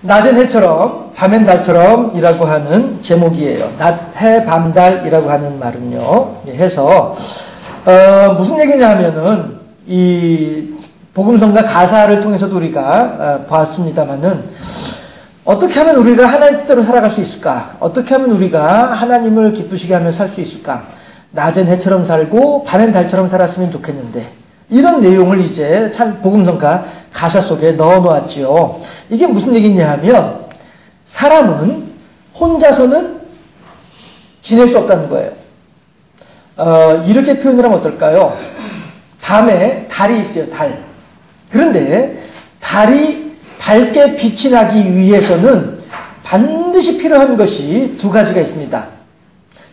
낮엔 해처럼 밤엔 달처럼 이라고 하는 제목이에요. 낮, 해, 밤, 달이라고 하는 말은요. 해서 무슨 얘기냐 하면은 이 복음성가 가사를 통해서도 우리가 봤습니다마는 어떻게 하면 우리가 하나님 뜻대로 살아갈 수 있을까? 어떻게 하면 우리가 하나님을 기쁘시게 하며 살 수 있을까? 낮엔 해처럼 살고 밤엔 달처럼 살았으면 좋겠는데 이런 내용을 이제 참 복음성가 가사 속에 넣어 놓았지요. 이게 무슨 얘기냐 하면 사람은 혼자서는 지낼 수 없다는 거예요. 이렇게 표현을 하면 어떨까요? 밤에 달이 있어요. 달. 그런데 달이 밝게 빛이 나기 위해서는 반드시 필요한 것이 두 가지가 있습니다.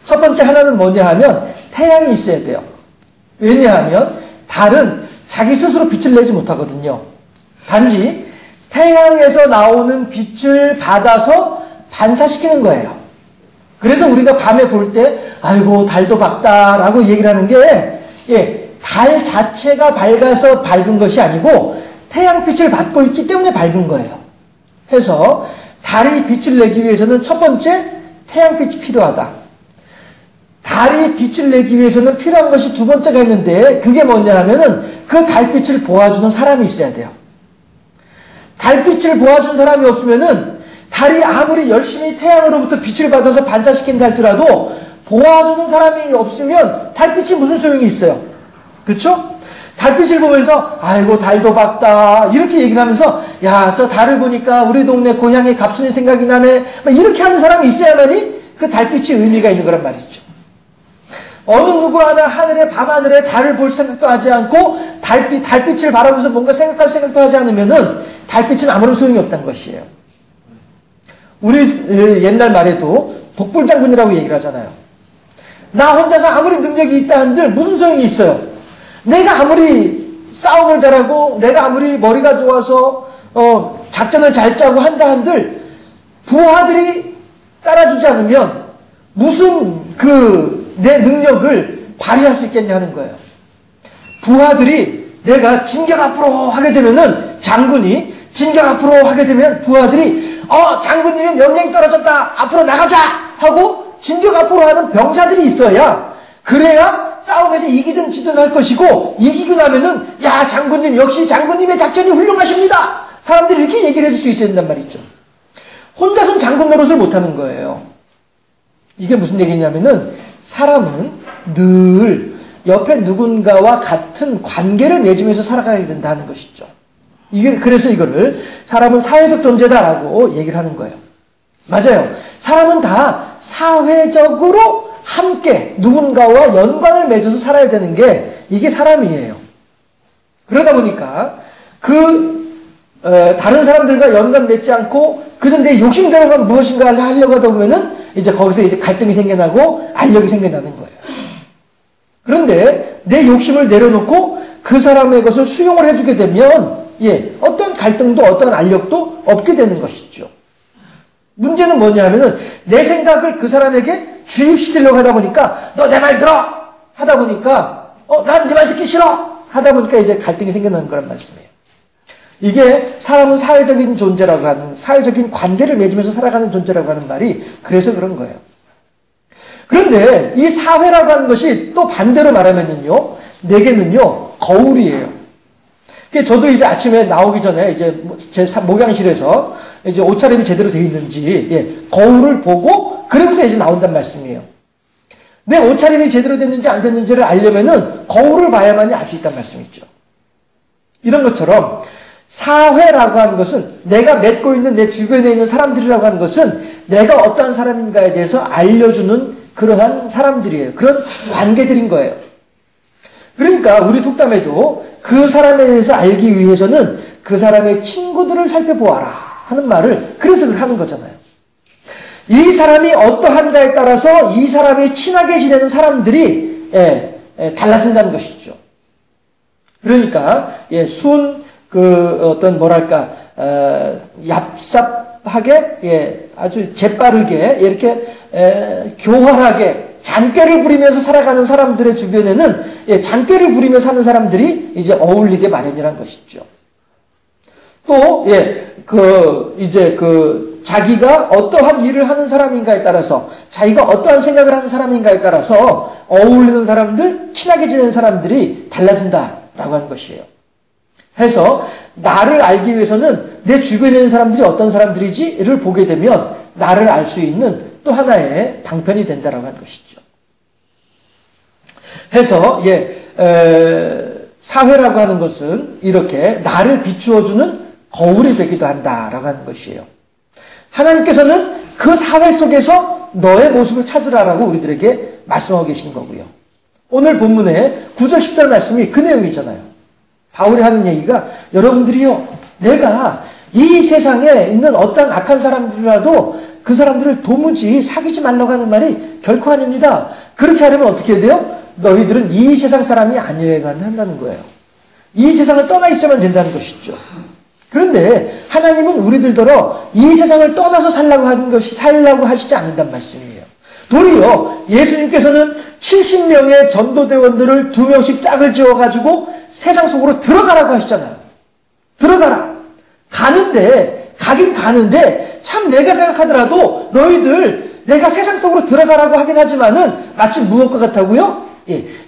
첫 번째 하나는 뭐냐 하면 태양이 있어야 돼요. 왜냐하면 달은 자기 스스로 빛을 내지 못하거든요. 단지 태양에서 나오는 빛을 받아서 반사시키는 거예요. 그래서 우리가 밤에 볼 때 아이고 달도 밝다라고 얘기를 하는 게 달 자체가 밝아서 밝은 것이 아니고 태양빛을 받고 있기 때문에 밝은 거예요. 해서 달이 빛을 내기 위해서는 첫 번째 태양빛이 필요하다. 달이 빛을 내기 위해서는 필요한 것이 두 번째가 있는데 그게 뭐냐 하면은 그 달빛을 보아주는 사람이 있어야 돼요. 달빛을 보아주는 사람이 없으면은 달이 아무리 열심히 태양으로부터 빛을 받아서 반사시킨다 할지라도 보아주는 사람이 없으면 달빛이 무슨 소용이 있어요. 그렇죠? 달빛을 보면서 아이고 달도 밝다 이렇게 얘기를 하면서 야, 저 달을 보니까 우리 동네 고향의 갑순이 생각이 나네 이렇게 하는 사람이 있어야만이 그 달빛이 의미가 있는 거란 말이죠. 어느 누구 하나 하늘에 밤하늘에 달을 볼 생각도 하지 않고 달빛을 바라보면서 뭔가 생각할 생각도 하지 않으면은 달빛은 아무런 소용이 없다는 것이에요. 우리 옛날 말에도 독불장군이라고 얘기를 하잖아요. 나 혼자서 아무리 능력이 있다 한들 무슨 소용이 있어요. 내가 아무리 싸움을 잘하고 내가 아무리 머리가 좋아서 작전을 잘 짜고 한다 한들 부하들이 따라주지 않으면 무슨 내 능력을 발휘할 수 있겠냐 하는 거예요. 부하들이 내가 진격 앞으로 하게 되면은 장군이 진격 앞으로 하게 되면 부하들이 장군님의 명령이 떨어졌다 앞으로 나가자 하고 진격 앞으로 하는 병사들이 있어야 그래야 싸움에서 이기든 지든 할 것이고 이기고 나면은 야 장군님 역시 장군님의 작전이 훌륭하십니다. 사람들이 이렇게 얘기를 해줄 수 있어야 된단 말이죠. 혼자서는 장군 노릇을 못하는 거예요. 이게 무슨 얘기냐면은 사람은 늘 옆에 누군가와 같은 관계를 맺으면서 살아가야 된다는 것이죠. 그래서 이거를 사람은 사회적 존재다라고 얘기를 하는 거예요. 맞아요. 사람은 다 사회적으로 함께 누군가와 연관을 맺어서 살아야 되는 게 이게 사람이에요. 그러다 보니까 다른 사람들과 연관 맺지 않고 그저 내 욕심대로만 무엇인가 하려고 하다 보면은 이제 거기서 이제 갈등이 생겨나고 알력이 생겨나는 거예요. 그런데 내 욕심을 내려놓고 그 사람의 것을 수용을 해주게 되면 어떤 갈등도 어떤 알력도 없게 되는 것이죠. 문제는 뭐냐 하면은 내 생각을 그 사람에게 주입시키려고 하다 보니까 너 내 말 들어! 하다 보니까 난 네 말 듣기 싫어! 하다 보니까 이제 갈등이 생겨나는 거란 말씀이에요. 이게 사람은 사회적인 존재라고 하는 사회적인 관계를 맺으면서 살아가는 존재라고 하는 말이 그래서 그런 거예요. 그런데 이 사회라고 하는 것이 또 반대로 말하면은요 내게는요 거울이에요. 저도 이제 아침에 나오기 전에 이제 제 목양실에서 이제 옷차림이 제대로 되어 있는지 거울을 보고 그러고서 이제 나온단 말씀이에요. 내 옷차림이 제대로 됐는지 안 됐는지를 알려면은 거울을 봐야만이 알 수 있단 말씀이죠. 이런 것처럼 사회라고 하는 것은 내가 맺고 있는 내 주변에 있는 사람들이라고 하는 것은 내가 어떤 사람인가에 대해서 알려주는 그러한 사람들이에요. 그런 관계들인 거예요. 그러니까 우리 속담에도 그 사람에 대해서 알기 위해서는 그 사람의 친구들을 살펴보아라 하는 말을 그래서 하는 거잖아요. 이 사람이 어떠한가에 따라서 이 사람이 친하게 지내는 사람들이 달라진다는 것이죠. 그러니까 얍삽하게 아주 재빠르게 이렇게 교활하게 잔꾀를 부리면서 살아가는 사람들의 주변에는 잔꾀를 부리며 사는 사람들이 이제 어울리게 마련이란 것이죠. 또 자기가 어떠한 일을 하는 사람인가에 따라서, 자기가 어떠한 생각을 하는 사람인가에 따라서 어울리는 사람들, 친하게 지내는 사람들이 달라진다라고 하는 것이에요. 해서 나를 알기 위해서는 내 주변에 있는 사람들이 어떤 사람들이지를 보게 되면 나를 알 수 있는 또 하나의 방편이 된다라고 하는 것이죠. 해서 사회라고 하는 것은 이렇게 나를 비추어주는 거울이 되기도 한다라고 하는 것이에요. 하나님께서는 그 사회 속에서 너의 모습을 찾으라라고 우리들에게 말씀하고 계시는 거고요. 오늘 본문의 9절 10절 말씀이 그 내용이잖아요. 바울이 하는 얘기가, 여러분들이요, 내가 이 세상에 있는 어떤 악한 사람들이라도 그 사람들을 도무지 사귀지 말라고 하는 말이 결코 아닙니다. 그렇게 하려면 어떻게 해야 돼요? 너희들은 이 세상 사람이 아니어야만 한다는 거예요. 이 세상을 떠나 있어야만 된다는 것이죠. 그런데 하나님은 우리들더러 이 세상을 떠나서 살라고 하시지 않는단 말씀이에요. 도리어 예수님께서는 70명의 전도대원들을 2명씩 짝을 지어가지고 세상 속으로 들어가라고 하시잖아요. 들어가라. 가긴 가는데 참 내가 생각하더라도 너희들 내가 세상 속으로 들어가라고 하긴 하지만은 마치 무엇과 같다고요?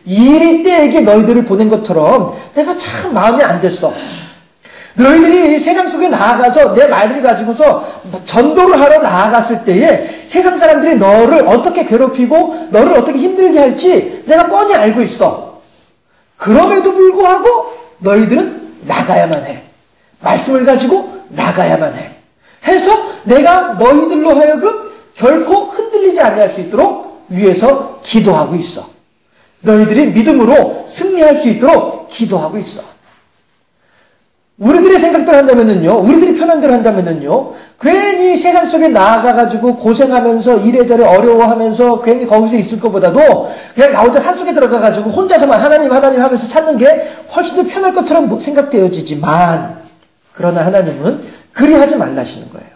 이리 때에게 너희들을 보낸 것처럼 내가 참 마음이 안 됐어. 너희들이 세상 속에 나아가서 내 말을 가지고서 전도를 하러 나아갔을 때에 세상 사람들이 너를 어떻게 괴롭히고 너를 어떻게 힘들게 할지 내가 뻔히 알고 있어. 그럼에도 불구하고 너희들은 나가야만 해. 말씀을 가지고 나가야만 해. 해서 내가 너희들로 하여금 결코 흔들리지 않게 할 수 있도록 위에서 기도하고 있어. 너희들이 믿음으로 승리할 수 있도록 기도하고 있어. 우리들의 생각대로 한다면은요, 우리들이 편한 대로 한다면은요, 괜히 세상 속에 나아가가지고 고생하면서 이래저래 어려워하면서 괜히 거기서 있을 것보다도 그냥 나 혼자 산속에 들어가가지고 혼자서만 하나님 하면서 찾는 게 훨씬 더 편할 것처럼 생각되어지지만, 그러나 하나님은 그리하지 말라시는 거예요.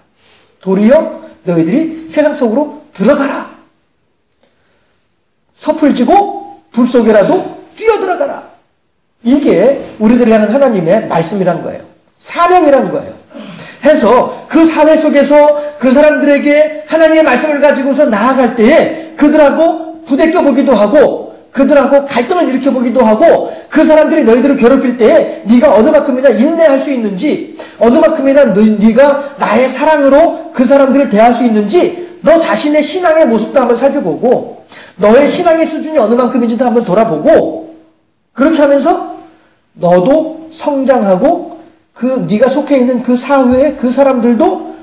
도리어 너희들이 세상 속으로 들어가라. 섭을 지고 불 속에라도 뛰어들어가라. 이게 우리들이 하는 하나님의 말씀이란 거예요. 사명이란 거예요. 해서 그 사회 속에서 그 사람들에게 하나님의 말씀을 가지고서 나아갈 때에 그들하고 부대껴 보기도 하고 그들하고 갈등을 일으켜 보기도 하고 그 사람들이 너희들을 괴롭힐 때에 네가 어느 만큼이나 인내할 수 있는지, 어느 만큼이나 네가 나의 사랑으로 그 사람들을 대할 수 있는지 너 자신의 신앙의 모습도 한번 살펴보고 너의 신앙의 수준이 어느 만큼인지도 한번 돌아보고, 그렇게 하면서 너도 성장하고 네가 속해 있는 그 사회의 그 사람들도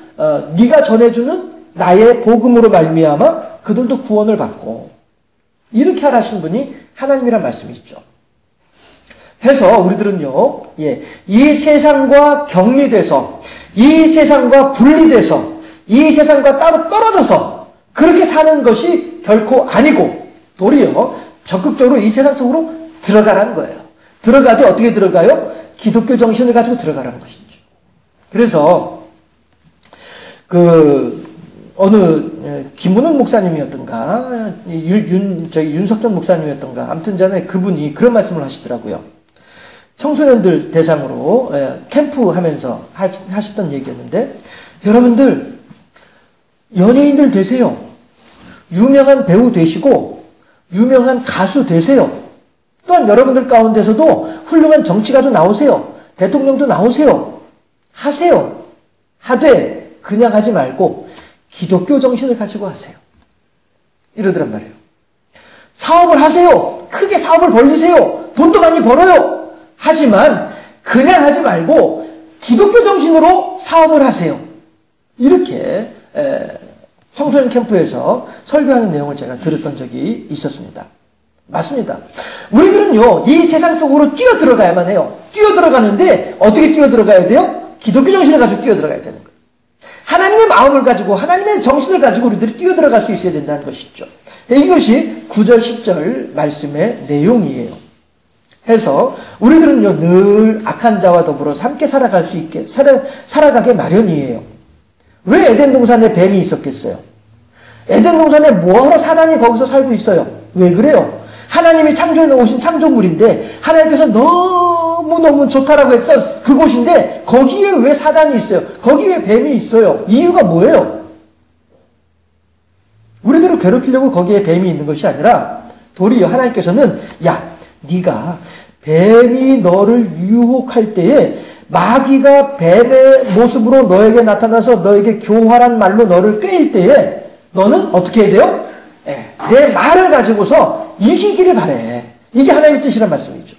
네가 전해주는 나의 복음으로 말미암아 그들도 구원을 받고, 이렇게 하라신 분이 하나님이란 말씀이죠. 해서 우리들은요, 이 세상과 격리돼서, 이 세상과 분리돼서, 이 세상과 따로 떨어져서 그렇게 사는 것이 결코 아니고 도리어 적극적으로 이 세상 속으로 들어가라는 거예요. 들어가도 어떻게 들어가요? 기독교 정신을 가지고 들어가라는 것이죠. 그래서 어느 김문훈 목사님이었던가 윤석전 목사님이었던가 아무튼 전에 그분이 그런 말씀을 하시더라고요. 청소년들 대상으로 캠프 하면서 하셨던 얘기였는데, 여러분들 연예인들 되세요. 유명한 배우 되시고 유명한 가수 되세요. 또한 여러분들 가운데서도 훌륭한 정치가도 나오세요. 대통령도 나오세요. 하세요. 하되 그냥 하지 말고 기독교 정신을 가지고 하세요. 이러더란 말이에요. 사업을 하세요. 크게 사업을 벌리세요. 돈도 많이 벌어요. 하지만 그냥 하지 말고 기독교 정신으로 사업을 하세요. 이렇게 청소년 캠프에서 설교하는 내용을 제가 들었던 적이 있었습니다. 맞습니다. 우리들은요, 이 세상 속으로 뛰어들어가야만 해요. 뛰어들어가는데 어떻게 뛰어들어가야 돼요? 기독교 정신을 가지고 뛰어들어가야 되는 거예요. 하나님의 마음을 가지고 하나님의 정신을 가지고 우리들이 뛰어들어갈 수 있어야 된다는 것이죠. 이것이 9절 10절 말씀의 내용이에요. 해서 우리들은요, 늘 악한 자와 더불어 함께 살아갈 수 있게 살아가게 마련이에요. 왜 에덴 동산에 뱀이 있었겠어요? 에덴 동산에 뭐하러 사단이 거기서 살고 있어요? 왜 그래요? 하나님이 창조해 놓으신 창조물인데 하나님께서 너무 너무너무 좋다라고 했던 그곳인데 거기에 왜 사단이 있어요? 거기에 왜 뱀이 있어요? 이유가 뭐예요? 우리들을 괴롭히려고 거기에 뱀이 있는 것이 아니라 도리어 하나님께서는 야, 네가 뱀이 너를 유혹할 때에 마귀가 뱀의 모습으로 너에게 나타나서 너에게 교활한 말로 너를 꾀일 때에 너는 어떻게 해야 돼요? 내 말을 가지고서 이기기를 바래. 이게 하나님의 뜻이란 말씀이죠.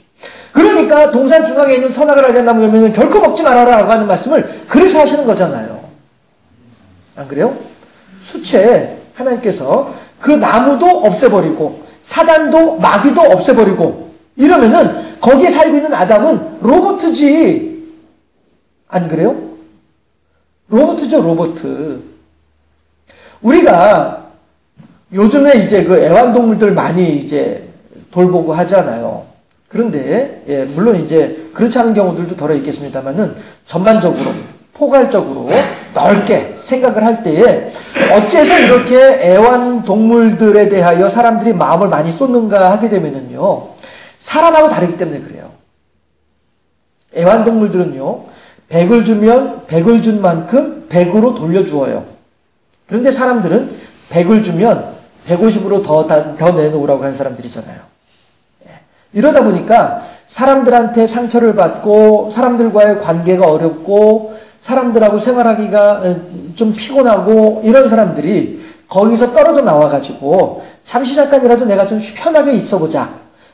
그러니까 동산 중앙에 있는 선악을 알게 나무 열매는 결코 먹지 말아라 라고 하는 말씀을 그래서 하시는 거잖아요. 안 그래요? 수채 하나님께서 그 나무도 없애버리고 사단도 마귀도 없애버리고 이러면은 거기에 살고 있는 아담은 로봇이지. 안 그래요? 로봇이죠, 로봇. 우리가 요즘에 이제 그 애완동물들 많이 이제 돌보고 하잖아요. 그런데, 물론 이제 그렇지 않은 경우들도 덜어 있겠습니다만은 전반적으로, 포괄적으로 넓게 생각을 할 때에 어째서 이렇게 애완동물들에 대하여 사람들이 마음을 많이 쏟는가 하게 되면은요, 사람하고 다르기 때문에 그래요. 애완동물들은요, 100을 주면 100을 준 만큼 100으로 돌려주어요. 그런데 사람들은 100을 주면 150으로 더 내놓으라고 하는 사람들이잖아요. 이러다 보니까 사람들한테 상처를 받고 사람들과의 관계가 어렵고 사람들하고 생활하기가 좀 피곤하고 이런 사람들이 거기서 떨어져 나와가지고 잠시 잠깐이라도 내가 좀 편하게 있어보자.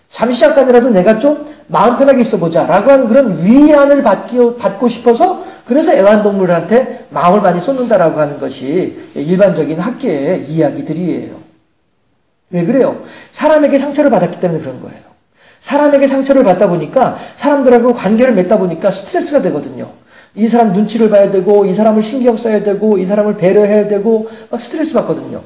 잠시 잠깐이라도 내가 좀 마음 편하게 있어보자 라고 하는 그런 위안을 받고 싶어서 그래서 애완동물한테 마음을 많이 쏟는다라고 하는 것이 일반적인 학계의 이야기들이에요. 왜 그래요? 사람에게 상처를 받았기 때문에 그런 거예요. 사람에게 상처를 받다 보니까 사람들하고 관계를 맺다 보니까 스트레스가 되거든요. 이 사람 눈치를 봐야 되고 이 사람을 신경 써야 되고 이 사람을 배려해야 되고 막 스트레스 받거든요.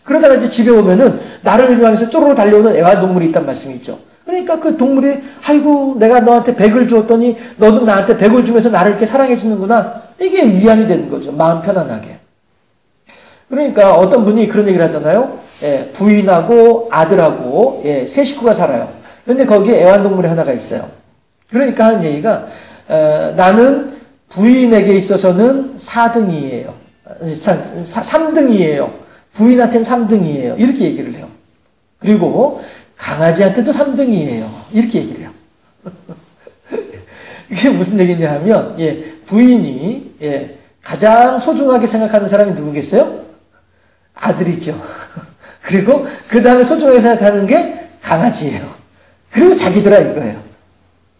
그러다가 이제 집에 오면은 나를 향해서 쪼르르 달려오는 애완동물이 있단 말씀이죠. 그러니까 그 동물이 아이고 내가 너한테 100을 주었더니 너도 나한테 100을 주면서 나를 이렇게 사랑해 주는구나. 이게 위안이 되는 거죠. 마음 편안하게. 그러니까 어떤 분이 그런 얘기를 하잖아요. 부인하고 아들하고 세 식구가 살아요. 그런데 거기에 애완동물이 하나가 있어요. 그러니까 하는 얘기가 나는 부인에게 있어서는 4등이에요. 3등이에요. 부인한테는 3등이에요. 이렇게 얘기를 해요. 그리고 강아지한테도 3등이에요. 이렇게 얘기를 해요. 이게 무슨 얘기냐 하면 부인이 가장 소중하게 생각하는 사람이 누구겠어요? 아들이죠. 그리고 그 다음에 소중하게 생각하는 게 강아지예요. 그리고 자기들아 이거예요.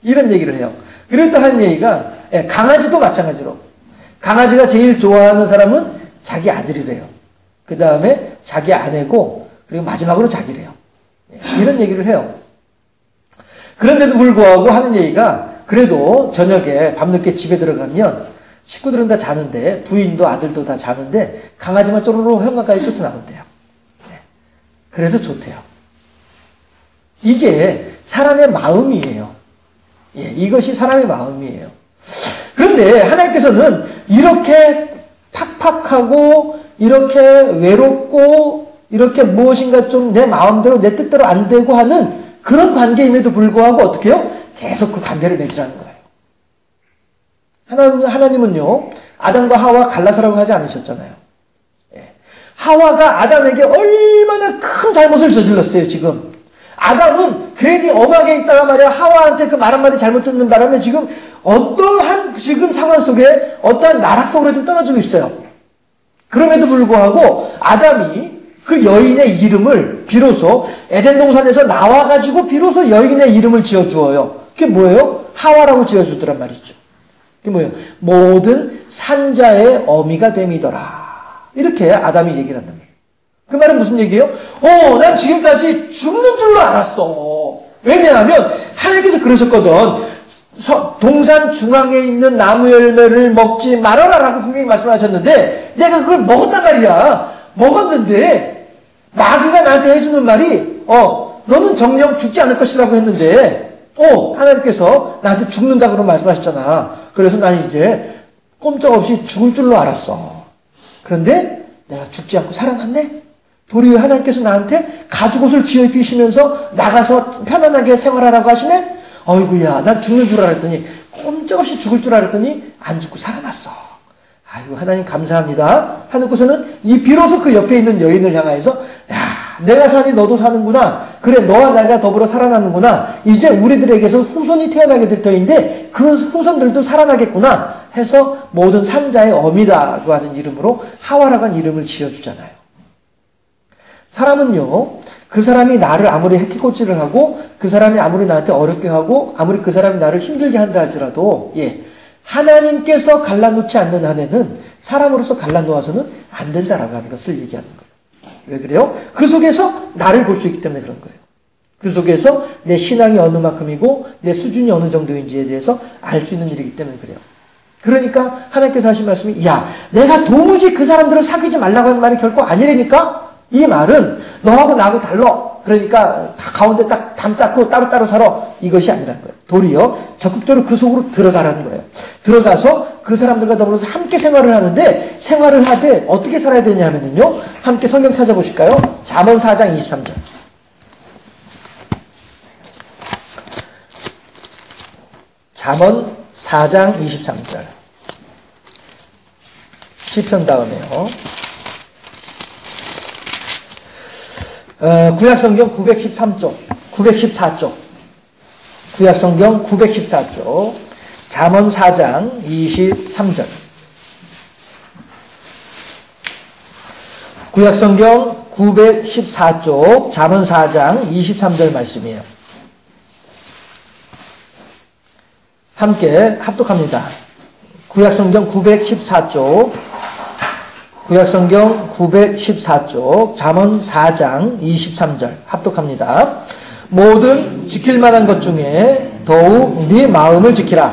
이런 얘기를 해요. 그리고 또 한 얘기가 강아지도 마찬가지로 강아지가 제일 좋아하는 사람은 자기 아들이래요. 그 다음에 자기 아내고 그리고 마지막으로 자기래요. 이런 얘기를 해요. 그런데도 불구하고 하는 얘기가 그래도 저녁에 밤늦게 집에 들어가면 식구들은 다 자는데 부인도 아들도 다 자는데 강아지만 쪼르르 현관까지 쫓아나온대요. 그래서 좋대요. 이게 사람의 마음이에요. 이것이 사람의 마음이에요. 그런데 하나님께서는 이렇게 팍팍하고 이렇게 외롭고 이렇게 무엇인가 좀 내 마음대로 내 뜻대로 안 되고 하는 그런 관계임에도 불구하고 어떻게 해요? 계속 그 관계를 맺으라는 거예요. 하나님은요, 아담과 하와 갈라서라고 하지 않으셨잖아요. 하와가 아담에게 얼마나 큰 잘못을 저질렀어요, 지금. 아담은 괜히 엄하게 있다가 말이야, 하와한테 그 말 한마디 잘못 듣는 바람에 지금 어떠한 지금 상황 속에 어떠한 나락 속으로 좀 떨어지고 있어요. 그럼에도 불구하고 아담이 그 여인의 이름을 비로소 에덴 동산에서 나와가지고 비로소 여인의 이름을 지어주어요. 그게 뭐예요? 하와라고 지어주더란 말이죠. 그게 뭐예요? 모든 산자의 어미가 됨이더라. 이렇게 아담이 얘기를 한단 말이에요. 그 말은 무슨 얘기예요? 난 지금까지 죽는 줄로 알았어. 왜냐하면 하나님께서 그러셨거든. 동산 중앙에 있는 나무 열매를 먹지 말아라 라고 분명히 말씀하셨는데 내가 그걸 먹었단 말이야. 먹었는데 마귀가 나한테 해주는 말이 너는 정녕 죽지 않을 것이라고 했는데 하나님께서 나한테 죽는다 그런 말씀하셨잖아. 그래서 난 이제 꼼짝없이 죽을 줄로 알았어. 그런데 내가 죽지 않고 살아났네. 도리어 하나님께서 나한테 가죽옷을 지어 입히시면서 나가서 편안하게 생활하라고 하시네. 어이구야, 난 죽는 줄 알았더니, 꼼짝없이 죽을 줄 알았더니, 안 죽고 살아났어. 아이고, 하나님 감사합니다. 하는고서는 이 비로소 그 옆에 있는 여인을 향하여서, 야, 내가 사니 너도 사는구나. 그래, 너와 내가 더불어 살아나는구나. 이제 우리들에게서 후손이 태어나게 될 터인데, 그 후손들도 살아나겠구나. 해서 모든 산자의 어미다고 하는 이름으로 하와라고 하는 이름을 지어주잖아요. 사람은요, 그 사람이 나를 아무리 해코지를 하고, 그 사람이 아무리 나한테 어렵게 하고, 아무리 그 사람이 나를 힘들게 한다 할지라도, 예, 하나님께서 갈라놓지 않는 한에는 사람으로서 갈라놓아서는 안 된다라고 하는 것을 얘기하는 거예요. 왜 그래요? 그 속에서 나를 볼 수 있기 때문에 그런 거예요. 그 속에서 내 신앙이 어느 만큼이고 내 수준이 어느 정도인지에 대해서 알 수 있는 일이기 때문에 그래요. 그러니까 하나님께서 하신 말씀이, 야, 내가 도무지 그 사람들을 사귀지 말라고 하는 말이 결코 아니라니까? 이 말은 너하고 나하고 달라. 그러니까 다 가운데 딱 담 쌓고 따로따로 살아. 이것이 아니라는 거예요. 도리어 적극적으로 그 속으로 들어가라는 거예요. 들어가서 그 사람들과 더불어서 함께 생활을 하는데, 생활을 하되 어떻게 살아야 되냐 하면요, 함께 성경 찾아보실까요? 잠언 4장 23절. 잠언 4장 23절. 시편 다음에요. 구약성경 913쪽, 914쪽. 구약성경 914쪽. 잠언 4장 23절. 구약성경 914쪽, 잠언 4장 23절 말씀이에요. 함께 합독합니다. 구약성경 914쪽, 구약성경 914쪽, 잠언 4장 23절 합독합니다. 모든 지킬 만한 것 중에 더욱 네 마음을 지키라.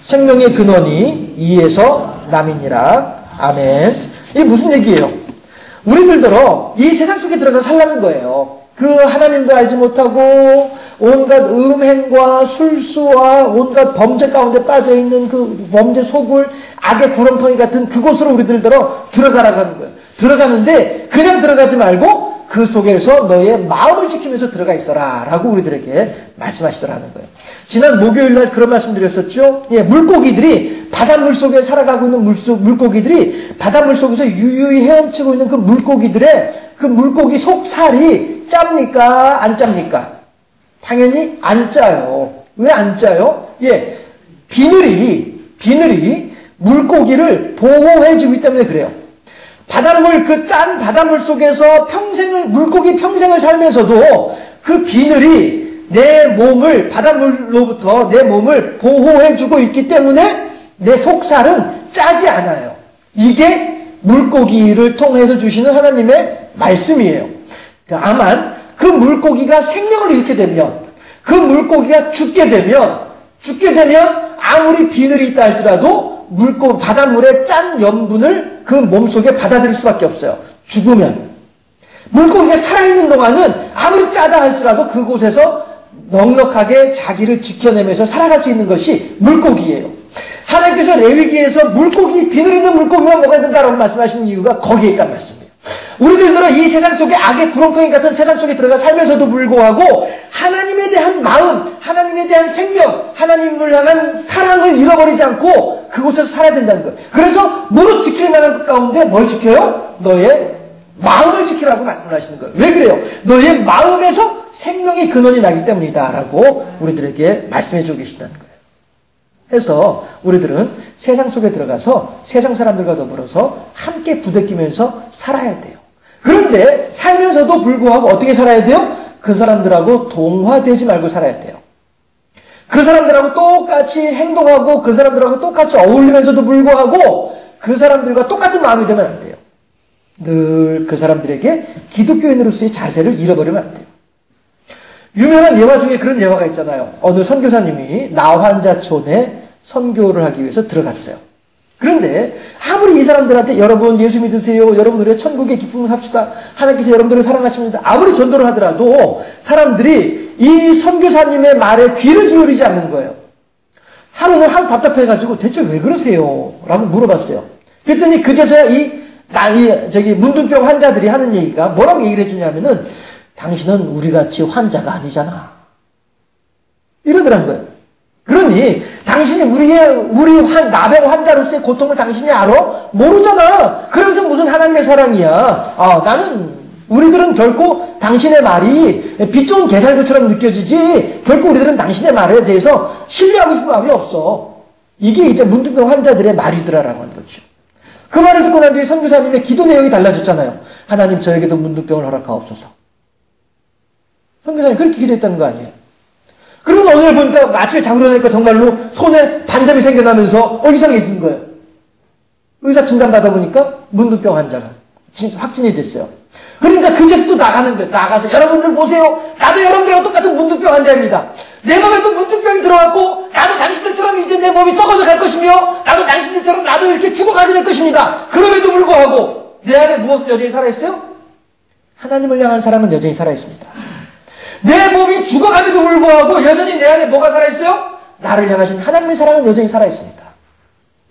생명의 근원이 이에서 남이니라. 아멘. 이게 무슨 얘기예요? 우리들더러 이 세상 속에 들어가서 살라는 거예요. 그 하나님도 알지 못하고 온갖 음행과 술수와 온갖 범죄 가운데 빠져있는 그 범죄 소굴, 악의 구렁텅이 같은 그곳으로 우리들더러 들어가라고 하는 거예요. 들어가는데 그냥 들어가지 말고 그 속에서 너의 마음을 지키면서 들어가 있어라 라고 우리들에게 말씀하시더라는 거예요. 지난 목요일날 그런 말씀 드렸었죠. 예, 물고기들이 바닷물 속에 살아가고 있는 물고기들이 바닷물 속에서 유유히 헤엄치고 있는 그 물고기들의 그 물고기 속살이 짭니까? 안 짭니까? 당연히 안 짜요. 왜 안 짜요? 예, 비늘이 물고기를 보호해주기 때문에 그래요. 바닷물, 그 짠 바닷물 속에서 물고기 평생을 살면서도 그 비늘이 내 몸을, 바닷물로부터 내 몸을 보호해주고 있기 때문에 내 속살은 짜지 않아요. 이게 물고기를 통해서 주시는 하나님의 말씀이에요. 다만, 그 물고기가 생명을 잃게 되면, 그 물고기가 죽게 되면, 아무리 비늘이 있다 할지라도 바닷물의 짠 염분을 그 몸속에 받아들일 수밖에 없어요. 죽으면. 물고기가 살아있는 동안은 아무리 짜다 할지라도 그곳에서 넉넉하게 자기를 지켜내면서 살아갈 수 있는 것이 물고기예요. 하나님께서 레위기에서 비늘 있는 물고기만 먹어야 된다라고 말씀하시는 이유가 거기에 있단 말씀이에요. 우리들은 이 세상 속에 악의 구렁텅이 같은 세상 속에 들어가 살면서도 불구하고 하나님에 대한 마음, 하나님에 대한 생명, 하나님을 향한 사랑을 잃어버리지 않고 그곳에서 살아야 된다는 거예요. 그래서 무릇 지킬 만한 것 가운데 뭘 지켜요? 너의 마음을 지키라고 말씀을 하시는 거예요. 왜 그래요? 너의 마음에서 생명의 근원이 나기 때문이다 라고 우리들에게 말씀해 주고 계신다는 거예요. 해서 우리들은 세상 속에 들어가서 세상 사람들과 더불어서 함께 부대끼면서 살아야 돼요. 그런데 살면서도 불구하고 어떻게 살아야 돼요? 그 사람들하고 동화되지 말고 살아야 돼요. 그 사람들하고 똑같이 행동하고 그 사람들하고 똑같이 어울리면서도 불구하고 그 사람들과 똑같은 마음이 되면 안 돼요. 늘 그 사람들에게 기독교인으로서의 자세를 잃어버리면 안 돼요. 유명한 예화 중에 그런 예화가 있잖아요. 어느 선교사님이 나환자촌에 선교를 하기 위해서 들어갔어요. 그런데 아무리 이 사람들한테 여러분 예수 믿으세요. 여러분 우리가 천국의 기쁨을 삽시다. 하나님께서 여러분들을 사랑하십니다. 아무리 전도를 하더라도 사람들이 이 선교사님의 말에 귀를 기울이지 않는 거예요. 하루는 하루 답답해가지고 대체 왜 그러세요? 라고 물어봤어요. 그랬더니 그제서야 문둥병 환자들이 하는 얘기가 뭐라고 얘기를 해주냐면은 당신은 우리같이 환자가 아니잖아. 이러더란 거예요. 그러니 당신이 나병 환자로서의 고통을 당신이 알아? 모르잖아. 그래서 무슨 하나님의 사랑이야. 우리들은 결코 당신의 말이 빛 좋은 개살구처럼 느껴지지 결코 우리들은 당신의 말에 대해서 신뢰하고 싶은 마음이 없어. 이게 이제 문둥병 환자들의 말이더라라고 하는 거죠. 그 말을 듣고 난 뒤에 선교사님의 기도 내용이 달라졌잖아요. 하나님 저에게도 문둥병을 허락하옵소서. 선교사님 그렇게 기도했다는 거 아니에요. 그리고 오늘 보니까 아침에 자고 일어나니까 정말로 손에 반점이 생겨나면서 이상해진 거예요. 의사 진단 받아보니까 문둥병 환자가 확진이 됐어요. 그러니까 그제서 또 나가는 거예요. 나가서 여러분들 보세요. 나도 여러분들하고 똑같은 문둥병 환자입니다. 내 몸에도 문둥병이 들어왔고 나도 당신들처럼 이제 내 몸이 썩어져 갈 것이며 나도 당신들처럼 나도 이렇게 죽어가게 될 것입니다. 그럼에도 불구하고 내 안에 무엇은 여전히 살아있어요? 하나님을 향한 사랑은 여전히 살아있습니다. 내 몸이 죽어감에도 불구하고 여전히 내 안에 뭐가 살아있어요? 나를 향하신 하나님의 사랑은 여전히 살아있습니다.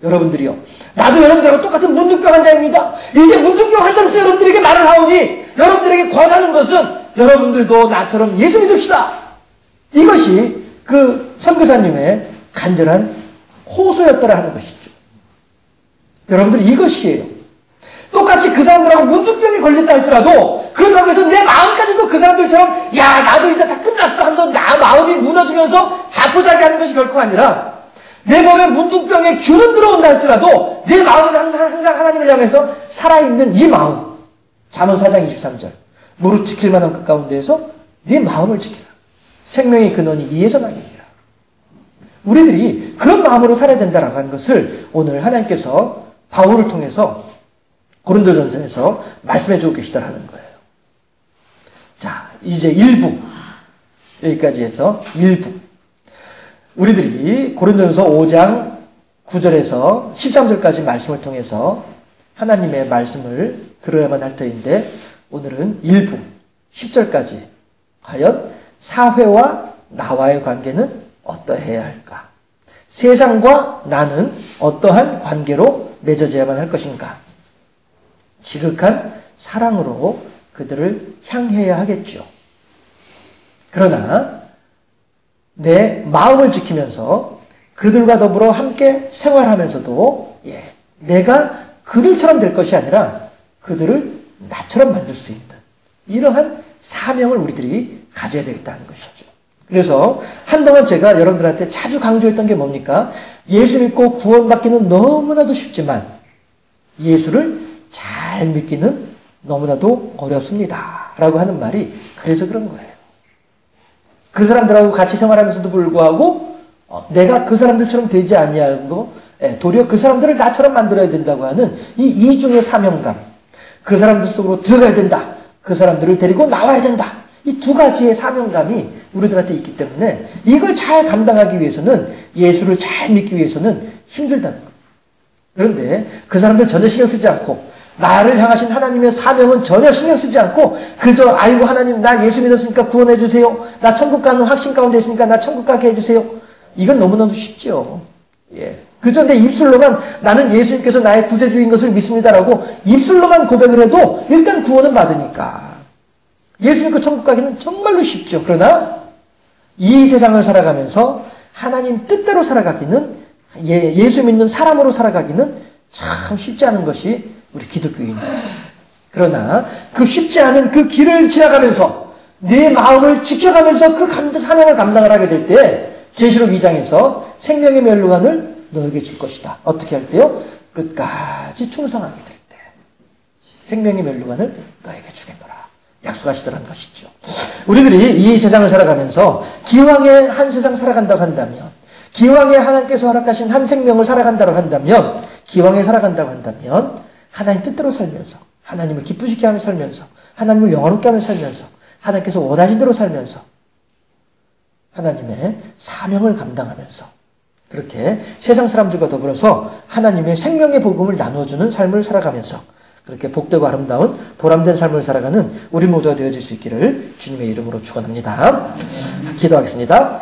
여러분들이요. 나도 여러분들하고 똑같은 문둥병 환자입니다. 이제 문둥병 환자로서 여러분들에게 말을 하오니 여러분들에게 권하는 것은 여러분들도 나처럼 예수 믿읍시다. 이것이 그 선교사님의 간절한 호소였더라 하는 것이죠. 여러분들 이것이에요. 똑같이 그 사람들하고 문둥병이 걸렸다 할지라도 그렇다고 해서 내 마음까지도 그 사람들처럼 야 나도 이제 다 끝났어 하면서 나 마음이 무너지면서 자포자기하는 것이 결코 아니라 내 몸에 문둥병의 균은 들어온다 할지라도 내 마음은 항상 하나님을 향해서 살아있는 이 마음. 잠언 4장 23절 무릇 지킬 만한 가까운 데에서 네 마음을 지키라. 생명의 근원이 이에서 나니라. 우리들이 그런 마음으로 살아야 된다라고 하는 것을 오늘 하나님께서 바울을 통해서 고린도전서에서 말씀해 주고 계시다라는 거예요. 자, 이제 1부 여기까지 해서 1부 우리들이 고린도전서 5장 9절에서 13절까지 말씀을 통해서 하나님의 말씀을 들어야만 할 터인데 오늘은 1부 10절까지 과연 사회와 나와의 관계는 어떠해야 할까? 세상과 나는 어떠한 관계로 맺어져야만 할 것인가? 지극한 사랑으로 그들을 향해야 하겠죠. 그러나 내 마음을 지키면서 그들과 더불어 함께 생활하면서도 내가 그들처럼 될 것이 아니라 그들을 나처럼 만들 수 있는 이러한 사명을 우리들이 가져야 되겠다는 것이죠. 그래서 한동안 제가 여러분들한테 자주 강조했던 게 뭡니까? 예수 믿고 구원받기는 너무나도 쉽지만 예수를 잘 믿기는 너무나도 어렵습니다. 라고 하는 말이 그래서 그런 거예요. 그 사람들하고 같이 생활하면서도 불구하고 내가 그 사람들처럼 되지 아니하고 도리어 그 사람들을 나처럼 만들어야 된다고 하는 이 이중의 사명감. 그 사람들 속으로 들어가야 된다. 그 사람들을 데리고 나와야 된다. 이 두 가지의 사명감이 우리들한테 있기 때문에 이걸 잘 감당하기 위해서는 예수를 잘 믿기 위해서는 힘들다는 거예요. 그런데 그 사람들 전혀 신경 쓰지 않고 나를 향하신 하나님의 사명은 전혀 신경 쓰지 않고 그저 아이고 하나님 나 예수 믿었으니까 구원해 주세요. 나 천국 가는 확신 가운데 있으니까 나 천국 가게 해주세요. 이건 너무나도 쉽죠. 그저 내 입술로만 나는 예수님께서 나의 구세주인 것을 믿습니다라고 입술로만 고백을 해도 일단 구원은 받으니까 예수 믿고 천국 가기는 정말로 쉽죠. 그러나 이 세상을 살아가면서 하나님 뜻대로 살아가기는 예수 믿는 사람으로 살아가기는 참 쉽지 않은 것이 우리 기독교인입니다. 그러나 그 쉽지 않은 그 길을 지나가면서 내 마음을 지켜가면서 그 사명을 감당을 하게 될 때 계시록 2장에서 생명의 멸류관을 너에게 줄 것이다. 어떻게 할 때요? 끝까지 충성하게 될 때 생명의 멸류관을 너에게 주겠노라. 약속하시더라는 것이죠. 우리들이 이 세상을 살아가면서 기왕에 한 세상 살아간다고 한다면 기왕에 하나님께서 허락하신 한 생명을 살아간다고 한다면 기왕에 살아간다고 한다면 하나님 뜻대로 살면서 하나님을 기쁘시게 하며 살면서 하나님을 영화롭게 하며 살면서 하나님께서 원하신 대로 살면서 하나님의 사명을 감당하면서 그렇게 세상 사람들과 더불어서 하나님의 생명의 복음을 나눠주는 삶을 살아가면서 그렇게 복되고 아름다운 보람된 삶을 살아가는 우리 모두가 되어질 수 있기를 주님의 이름으로 축원합니다. 기도하겠습니다.